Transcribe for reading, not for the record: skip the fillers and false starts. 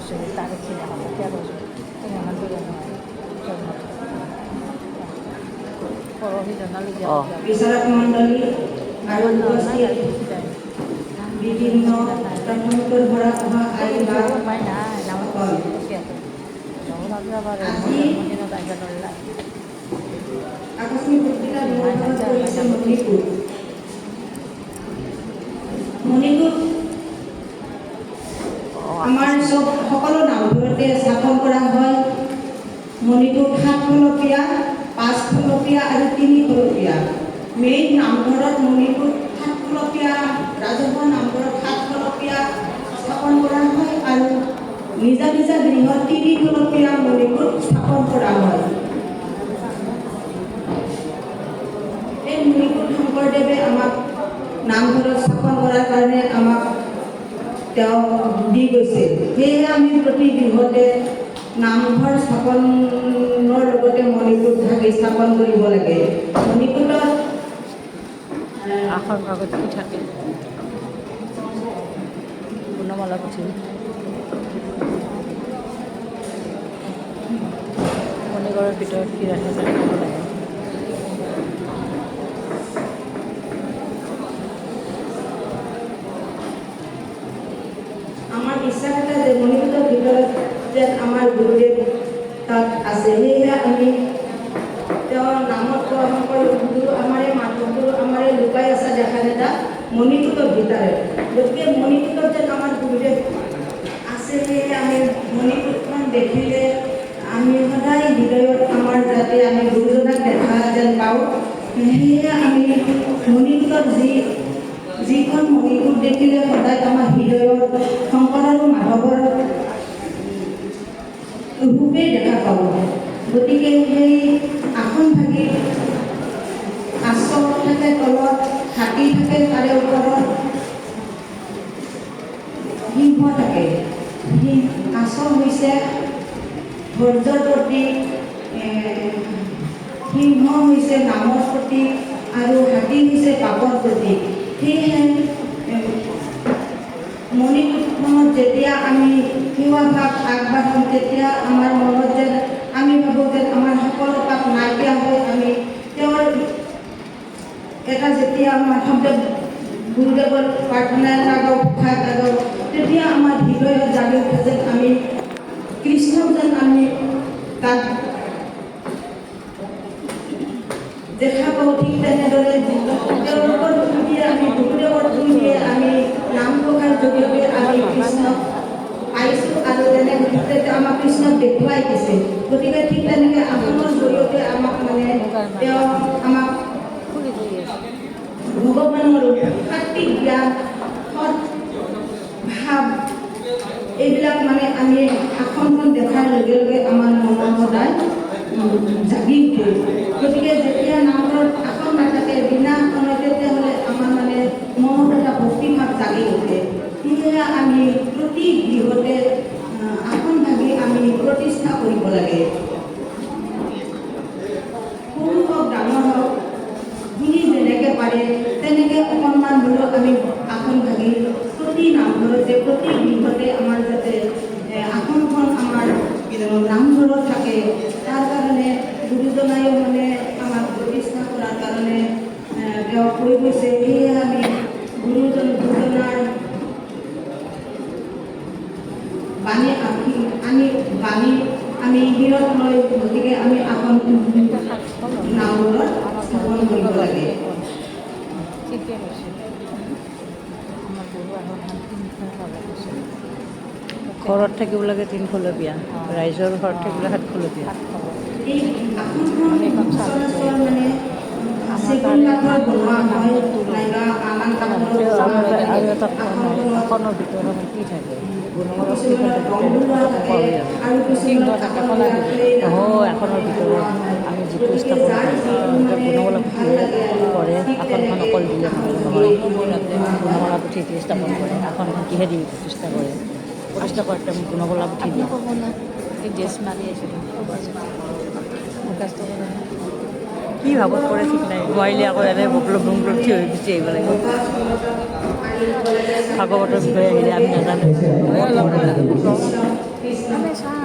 বছৰে তাৰিখ ছিল হবে 13 বিচাৰক মণ্ডলী আৰু উপস্থিত বিভিন্ন তন্মূলকৰ পৰা অহা আইন বা আকস্মিক বক্তৃতা দিৱসত কৰিছে মণিপুৰ আমাৰ সকলো নামঘৰতে স্থাপন কৰা হয়। মণিপুৰ 7 খলপীয়া, 5 খলপীয়া আৰু 3 খলপীয়া। মেইন নামঘৰত মণিপুৰ 7 খলপীয়া, ৰাজহুৱা নামঘৰত 7 খলপীয়া স্থাপন কৰা হয় আৰু নিজা নিজা গৃহত 3 খলপীয়া মণিপুৰ স্থাপন কৰা হয়। এই মণিপুৰ শংকৰদেৱে আমাক নামঘৰত স্থাপন কৰাৰ কাৰণে আমাক তেওঁ দি গৈছে। সেয়ে আমি প্ৰতি গৃহতে নামঘৰ স্থাপনৰ লগতে মণিপুৰ ভাগে স্থাপন কৰিব লাগে। মণিপুৰত আখৰ কাগজ কি থাকে গুণমালা পুথি মণিঘৰৰ ভিতৰত কি ৰাখে জানিব লাগে। আমাৰ বিশ্বাস এটা যে মণিপুৰৰ ভিতৰত যে আমাৰ গুৰুদেৱ তাত আছে। সেয়ে আমি তেওঁৰ নামত গুৰু আমাৰে মাধৱগুৰু আমাৰে লুকাই আছে দেখা নেতা মণিপুৰৰ ভিতৰত। গতিকে মণিপুৰত যেন আমাৰ গুৰুদেৱ আছে। সেয়ে আমি মণিপুৰখন দেখিলে আমি সদায় হৃদয়ত আমাৰ যাতে আমি গুৰুজনাক দেখা যেন পাওঁ। সেয়ে আমি মণিপুৰত যিখন মণিপুৰ দেখিলে সদায় আমাৰ হৃদয়ত শংকৰ আৰু মাধৱৰ ৰূপেই দেখা পাওঁ। গতিকে সেই আসন ভাগি আশ্ৰম থাকে তলত, হাতী থাকে তাৰে ওপৰত, সিংহ থাকে। আসন হৈছে ধৈৰ্যৰ প্ৰতীক, সিংহ হৈছে নামৰ প্ৰতীক আৰু হাতী হৈছে পাপৰ প্ৰতীক। সেয়েহে মণিপুৰখনত যেতিয়া আমি সেৱা ভাৱ আগবাঢ়োঁ তেতিয়া আমাৰ মনত যেন আমি ভাবোঁ যেন আমাৰ সকলো পাপ নাইকিয়া হৈ আমি তেওঁৰ এটা যেতিয়া আমাৰ শব্দ গুৰুদেৱৰ প্ৰাৰ্থনা এটা গাওঁ, ভাষা এটা গাওঁ, তেতিয়া আমাৰ হৃদয়ত জাগি উঠে যেন আমি কৃষ্ণক যেন আমি তাত দেখা পাওঁ। ঠিক তেনেদৰে তেওঁলোকৰ থুৰিয়ে আমি গুৰুদেৱৰ থুৰিয়ে আমি নাম প্ৰকাৰ জৰিয়তে আমি কৃষ্ণক পাইছোঁ আৰু তেনেকৈ আমাক কৃষ্ণক দেখুৱাই দিছে। গতিকে ঠিক তেনেকৈ আসনৰ জৰিয়তে আমাক মানে তেওঁ আমাক ভগৱানৰ সাত্বিক জ্ঞান, সৎ ভাৱ এইবিলাক মানে আমি আসনখন দেখাৰ লগে লগে আমাৰ মনৰ সদায় জাগি উঠে। গতিকে যেতিয়া নামঘৰত আসন নাথাকে বিনা আসনত তেতিয়াহ'লে আমাৰ মানে মনত এটা ভক্তিভাৱ জাগি উঠে। সেয়েহে আমি প্ৰতি গৃহতে আসন ভাগি আমি প্ৰতিষ্ঠা কৰিব লাগে। সৰু হওক ডাঙৰ হওক যোনে যেনেকৈ পাৰে তেনেকৈ অকণমান হ'লেও আমি আসন ভাগি প্ৰতি নামঘৰতে প্ৰতি গৃহতে আমাৰ যাতে আসনখন আমাৰ নামঘৰত থাকে তাৰ কাৰণে গুৰুজনায়ো মানে আমাক প্ৰতিষ্ঠা কৰাৰ কাৰণে তেওঁ কৈ গৈছে। সেয়ে আমি গুৰুজনাৰ বাণী আমি শিৰত লৈ গতিকে আমি আসন নামঘৰত স্থাপন কৰিব লাগে। ঠিকে কৈছে। আমাৰ গুৰু ঘৰত থাকিব লাগে 3 খলপীয়া, ৰাইজৰ ঘৰত থাকিলে 7 খলপীয়া। এই আসনখন সচৰাচৰ মানে চেগুন কাঠৰ বনোৱা হয় নাইবা আন কাঠৰ আৰু এটা আসনৰ ভিতৰত কি থাকে গুণমালা সিংহ থাকে কলা এখনৰ ভিতৰত আমি যিটো স্থাপন গুণমালা পুথিহে কৰে। আসনখন অকল দিলে নহয়, গুণমালা পুথি দি স্থাপন কৰে। আসনখন কিহে দি প্ৰতিষ্ঠা কৰে? প্ৰতিষ্ঠা কৰোঁতে গুণমালা পুথি দিয়ে। এই ড্ৰেছ মাৰি আছিলোঁ কি ভাবত কৰে ঠিক নাই। নোৱাৰিলে আকৌ এনে বকলক বংকলক থিয় হৈ গুচি আহিব লাগিব। ভাগৱতৰ বিষয়ে আহিলে আমি নাজানো। চাহ